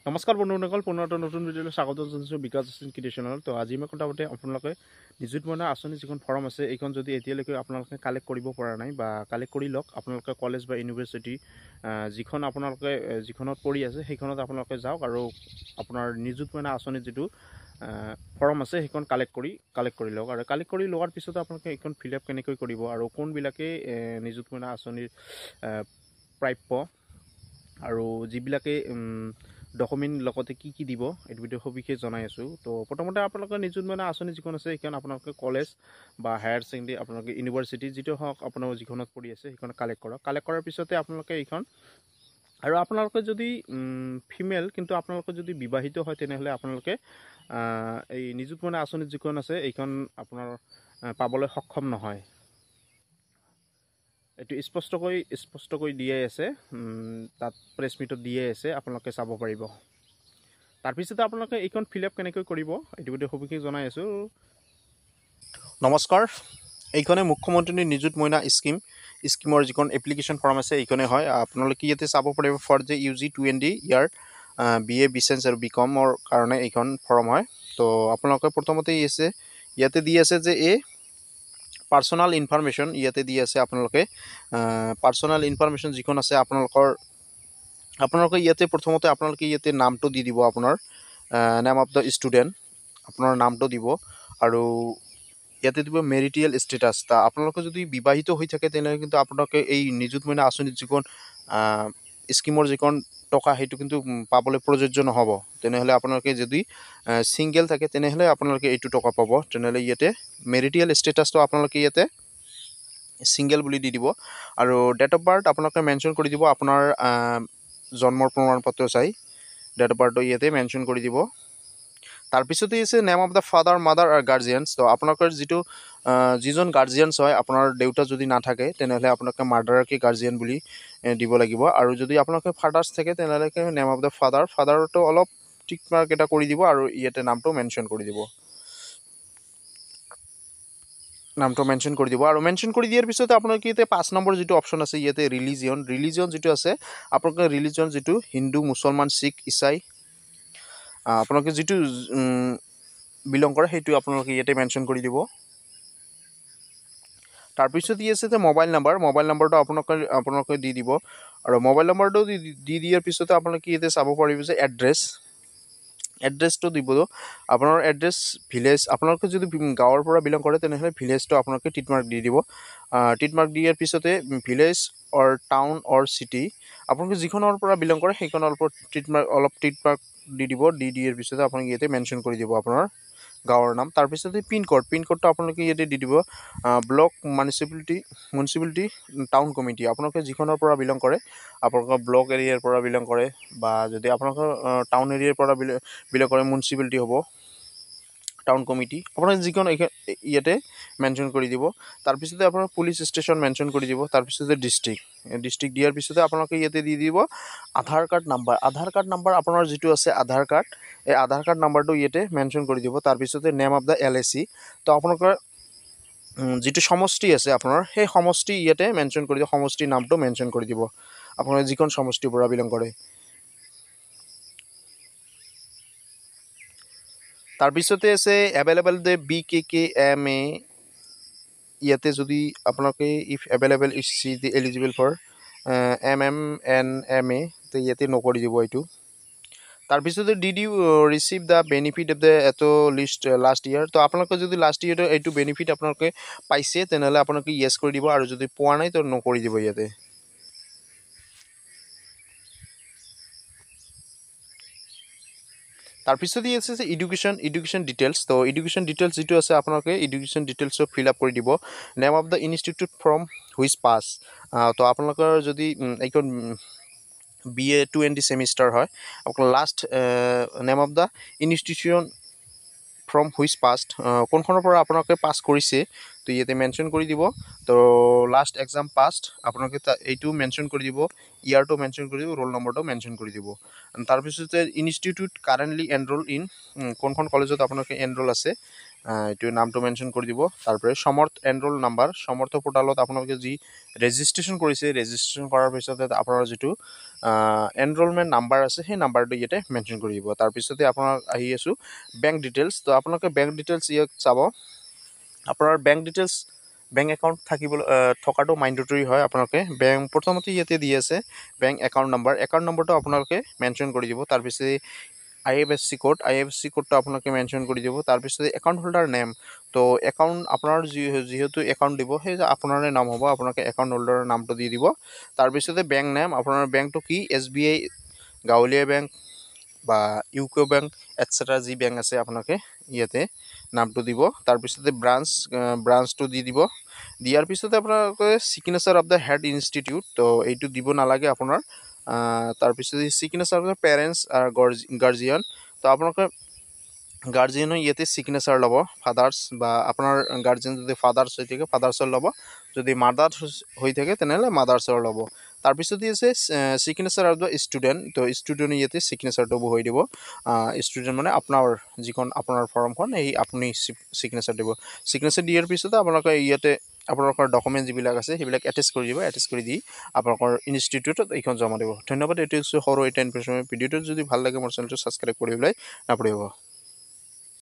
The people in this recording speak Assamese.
নমস্কাৰ বন্ধুসকল, পুনৰ এটা নতুন ভিডিঅ'লৈ স্বাগতম জনাইছোঁ বিকাশ ক্ৰিয়েশ্যনেল। তো আজি মই কথা পাতি আপোনালোকে নিযুত মইনা আঁচনি যিখন ফৰ্ম আছে এইখন যদি এতিয়ালৈকে আপোনালোকে কালেক্ট কৰিব পৰা নাই বা কালেক্ট কৰি লওক। আপোনালোকে কলেজ বা ইউনিভাৰ্চিটি যিখন আপোনালোকে যিখনত পঢ়ি আছে সেইখনত আপোনালোকে যাওক আৰু আপোনাৰ নিযুত মইনা আঁচনিৰ যিটো ফৰ্ম আছে সেইখন কালেক্ট কৰি লওক। আৰু কালেক্ট কৰি লোৱাৰ পিছতে আপোনালোকে এইখন ফিল আপ কেনেকৈ কৰিব আৰু কোনবিলাকে নিযুত মইনা আঁচনিৰ প্ৰাপ্য আৰু যিবিলাকে ডকুমেণ্ট লগতে কি দিব এইটো ভিডিঅ' সবিশেষ জনাই আছোঁ। তো প্ৰথমতে আপোনালোকে নিযুত মইনা আঁচনি যিখন আছে সেইখন আপোনালোকে কলেজ বা হায়াৰ ছেকেণ্ডেৰী আপোনালোকে ইউনিভাৰ্চিটি যিটো হওক আপোনাৰ যিখনত পঢ়ি আছে সেইখন কালেক্ট কৰাৰ পিছতে আপোনালোকে এইখন আৰু আপোনালোকে যদি ফিমেল কিন্তু আপোনালোকে যদি বিবাহিত হয় তেনেহ'লে আপোনালোকে এই নিযুত মইনা আঁচনি যিখন আছে এইখন আপোনাৰ পাবলৈ সক্ষম নহয়। এইটো স্পষ্টকৈ দিয়াই আছে, তাত প্ৰেছ মিটত দিয়াই আছে, আপোনালোকে চাব পাৰিব। তাৰপিছতে আপোনালোকে এইখন ফিল আপ কেনেকৈ কৰিব এইটো ভিডিঅ' সবিশেষ জনাই আছোঁ। নমস্কাৰ, এইখনে মুখ্যমন্ত্ৰী নিযুত মইনা স্কিমৰ যিখন এপ্লিকেশ্যন ফৰ্ম আছে এইখনে হয়। আপোনালোকে ইয়াতে চাব পাৰিব ফৰ যে UG 20 ইয়াৰ BA বিচেঞ্চ আৰু BCoমৰ কাৰণে এইখন ফৰ্ম হয়। তো আপোনালোকে প্ৰথমতে ইয়াতে দি আছে যে পাৰ্চনেল ইনফৰমেশ্যন ইয়াতে দি আছে। আপোনালোকে পাৰ্চনেল ইনফৰমেশ্যন যিখন আছে আপোনালোকে ইয়াতে প্ৰথমতে আপোনালোকে ইয়াতে নামটো দি দিব, আপোনাৰ নেম অফ দ্য ষ্টুডেণ্ট, আপোনাৰ নামটো দিব আৰু ইয়াতে দিব মেৰিটিয়েল ষ্টেটাছ। আপোনালোকে যদি বিবাহিত হৈ থাকে তেনেহ'লে কিন্তু আপোনালোকে এই নিযুত মইনা আঁচনিত যিখন স্কিমৰ যিখন টকা সেইটো কিন্তু পাবলৈ প্ৰযোজ্য নহ'ব। তেনেহ'লে আপোনালোকে যদি ছিংগেল থাকে তেনেহ'লে আপোনালোকে এইটো টকা পাব। তেনেহ'লে ইয়াতে মেৰিটিয়েল ষ্টেটাছটো আপোনালোকে ইয়াতে ছিংগেল বুলি দি দিব আৰু ডেট অফ বাৰ্থ আপোনালোকে মেনশ্যন কৰি দিব। আপোনাৰ জন্মৰ প্ৰমাণ পত্ৰ চাই ডেট অফ বাৰ্থটো ইয়াতে মেনশ্যন কৰি দিব। তাৰপিছতে name of the father mother আৰু গাৰ্জিয়ানছ। তো আপোনালোকৰ যিজন গাৰ্জিয়ানছ হয়, আপোনাৰ দেউতা যদি নাথাকে তেনেহ'লে আপোনালোকে মাদাৰকে গাৰ্জিয়ান বুলি দিব লাগিব। আৰু যদি আপোনালোকে ফাদাৰ্ছ থাকে তেনেহ'লে নেম অফ দ্য ফাদাৰটো অলপ টিক মাৰ্ক এটা কৰি দিব আৰু ইয়াতে নামটো মেনশ্যন কৰি দিব। আৰু মেনশ্যন কৰি দিয়াৰ পিছতে আপোনালোকে ইয়াতে 5 নম্বৰ যিটো অপশ্যন আছে ইয়াতে ৰিলিজিয়ন যিটো আছে, আপোনালোকে ৰিলিজিয়ন যিটো হিন্দু, মুছলমান, শিখ, ইছাই আপোনালোকে যিটো বিলং কৰে সেইটো আপোনালোকে ইয়াতে মেনশ্যন কৰি দিব। তাৰপিছত যে মোবাইল নাম্বাৰটো আপোনালোকে দি দিব আৰু মোবাইল নাম্বাৰটো দি দিয়াৰ পিছতে আপোনালোকে ইয়াতে চাব পাৰিব যে এড্ৰেছটো দিব। আপোনাৰ এড্ৰেছ ভিলেজ, আপোনালোকে যদি গাঁৱৰ পৰা বিলং কৰে তেনেহ'লে ভিলেজটো আপোনালোকে টিক মাৰ্ক দি দিব। টিক মাৰ্ক দিয়াৰ পিছতে ভিলেজ অৰ টাউন অৰ চিটি আপোনালোকে যিখনৰ পৰা বিলং কৰে সেইখনৰ ওপৰত টিক মাৰ্ক দি দিব। দি দিয়াৰ পিছতে আপোনালোকে ইয়াতে মেনশ্যন কৰি দিব আপোনাৰ গাঁৱৰ নাম। তাৰপিছতে পিনক'ডটো আপোনালোকে ইয়াতে দি দিব। ব্লক, মিউনিচিপালিটি, টাউন কমিটি আপোনালোকে যিখনৰ পৰা বিলং কৰে, আপোনালোকৰ ব্লক এৰিয়াৰ পৰা বিলং কৰে বা যদি আপোনালোকৰ টাউন এৰিয়াৰ পৰা বিলং কৰে মিউনিচিপালিটি হ'ব, টাউন কমিটি আপোনালোকে যিখন ইয়াতে মেনশ্যন কৰি দিব। তাৰপিছতে আপোনাৰ পুলিচ ষ্টেচন মেনশ্যন কৰি দিব। তাৰপিছতে ডিষ্ট্ৰিক্ট দিয়াৰ পিছতে আপোনালোকে ইয়াতে দি দিব আধাৰ কাৰ্ড নাম্বাৰ আপোনাৰ যিটো আছে আধাৰ কাৰ্ড, এই আধাৰ কাৰ্ড নাম্বাৰটো ইয়াতে মেনশ্যন কৰি দিব। তাৰপিছতে নেম অফ দ্য LIC, তো আপোনালোকৰ যিটো সমষ্টি আছে আপোনাৰ সেই সমষ্টি ইয়াতে মেনশ্যন কৰি দিব। সমষ্টিৰ নামটো মেনশ্যন কৰি দিব আপোনালোকে যিখন সমষ্টিৰ পৰা বিলং কৰে। তাৰপিছতে আছে এভেইলেবল দ্য BKKMA, ইয়াতে যদি আপোনালোকে if available is the eligible for MMNMA তো ইয়াতে নকৰি দিব এইটো। তাৰপিছতে did you receive the benefit of the এইটো লিষ্ট লাষ্ট ইয়েৰ, তো আপোনালোকে যদি লাষ্ট ইয়েৰ এইটো বেনিফিট আপোনালোকে পাইছে তেনেহ'লে আপোনালোকে য়েছ কৰি দিব আৰু যদি পোৱা নাই তো নকৰি দিব ইয়াতে। তাৰপিছতে আছে যে এডুকেশ্যন ডিটেইলছ। তো এডুকেশ্যন ডিটেইলছ যিটো আছে আপোনালোকে এডুকেশ্যন ডিটেইলছটো ফিল আপ কৰি দিব। Name of the institute from which pass, তো আপোনালোকৰ যদি এইখন BA 20 ছেমিষ্টাৰ হয়, আপোনালোকৰ last name of the institution from which passed, কোনখনৰ পৰা আপোনালোকে পাছ কৰিছে তো ইয়াতে মেনশ্যন কৰি দিব। তো লাষ্ট এক্সাম পাষ্ট আপোনালোকে এইটো মেনশ্যন কৰি দিব, ইয়াৰটো মেনশ্যন কৰি দিব, ৰোল নম্বৰটো মেনশ্যন কৰি দিব। তাৰপিছতে ইনষ্টিটিউট কাৰেণ্টলি এনৰোল ইন, কোনখন কলেজত আপোনালোকে এনৰোল আছে এইটো নামটো মেনশ্যন কৰি দিব। তাৰপৰা সমৰ্থ এনৰোল নাম্বাৰ, সমৰ্থ পৰ্টেলত আপোনালোকে যি ৰেজিষ্ট্ৰেশ্যন কৰিছে, ৰেজিষ্ট্ৰেশ্যন কৰাৰ পিছতে আপোনাৰ যিটো এনৰোলমেণ্ট নাম্বাৰ আছে সেই নাম্বাৰটো ইয়াতে মেনশ্যন কৰি দিব। তাৰপিছতে আপোনাৰ আহি আছোঁ বেংক ডিটেইলছ। তো আপোনালোকে বেংক ডিটেইলছ ইয়াত চাব। আপোনাৰ বেংক ডিটেইলছ, বেংক একাউণ্ট থকাটো মাইণ্ডেটৰী হয়। আপোনালোকে প্ৰথমতে ইয়াতে দি আছে বেংক একাউণ্ট নম্বৰটো আপোনালোকে মেনশ্যন কৰি দিব। তাৰপিছত IFSC কোডটো আপোনালোকে মেনশ্যন কৰি দিব। তাৰপিছত একাউণ্ট হোল্ডাৰ নেম, তো একাউণ্ট আপোনাৰ যিহেতু একাউণ্ট দিব সেই আপোনাৰে নাম হ'ব, আপোনালোকে একাউণ্ট হোল্ডাৰৰ নামটো দি দিব। তাৰপিছতে বেংক নেম, আপোনাৰ বেংকটো কি, SBI, গাঁৱলীয়া বেংক বা ইউকো বেংক এটচেট্ৰা যি বেংক আছে আপোনালোকে ইয়াতে নামটো দিব। তাৰপিছতে ব্ৰাঞ্চটো দি দিব। দিয়াৰ পিছতে আপোনালোকে signature of the head institute, তো এইটো দিব নালাগে আপোনাৰ। তাৰপিছতে signature of the parents guardian, তো আপোনালোকে গাৰ্জিয়ানৰ ইয়াতে ছিগনেচাৰ ল'ব, ফাদাৰ্ছ বা আপোনাৰ গাৰ্জিয়ান যদি ফাদাৰ্ছ হৈ থাকে ফাদাৰ্ছৰ ল'ব, যদি মাদাৰ্ছ হৈ থাকে তেনেহ'লে মাদাৰ্ছৰ ল'ব। তাৰপিছত আছে ছিগনেচাৰ অফ দ্য ষ্টুডেণ্ট, তো ষ্টুডেণ্টে ইয়াতে ছিগনেচাৰটো বহাই দিব। ষ্টুডেণ্ট মানে আপোনাৰ ফৰ্মখন এই আপুনি ছিগনেচাৰ দিব। ছিগনেচাৰ দিয়াৰ পিছতে আপোনালোকে ইয়াতে আপোনালোকৰ ডকুমেণ্ট যিবিলাক আছে সেইবিলাক এটেচ কৰি দিব। এটেচ কৰি দি আপোনালোকৰ ইনষ্টিটিউটত এইখন জমা দিব। ধন্যবাদ। এইটো সৰু এটা ইনফৰমেশ্যন ভিডিঅ'টো যদি ভাল লাগে মোৰ চেনেলটো ছাবস্ক্ৰাইব কৰিবলৈ নাপাহৰিব।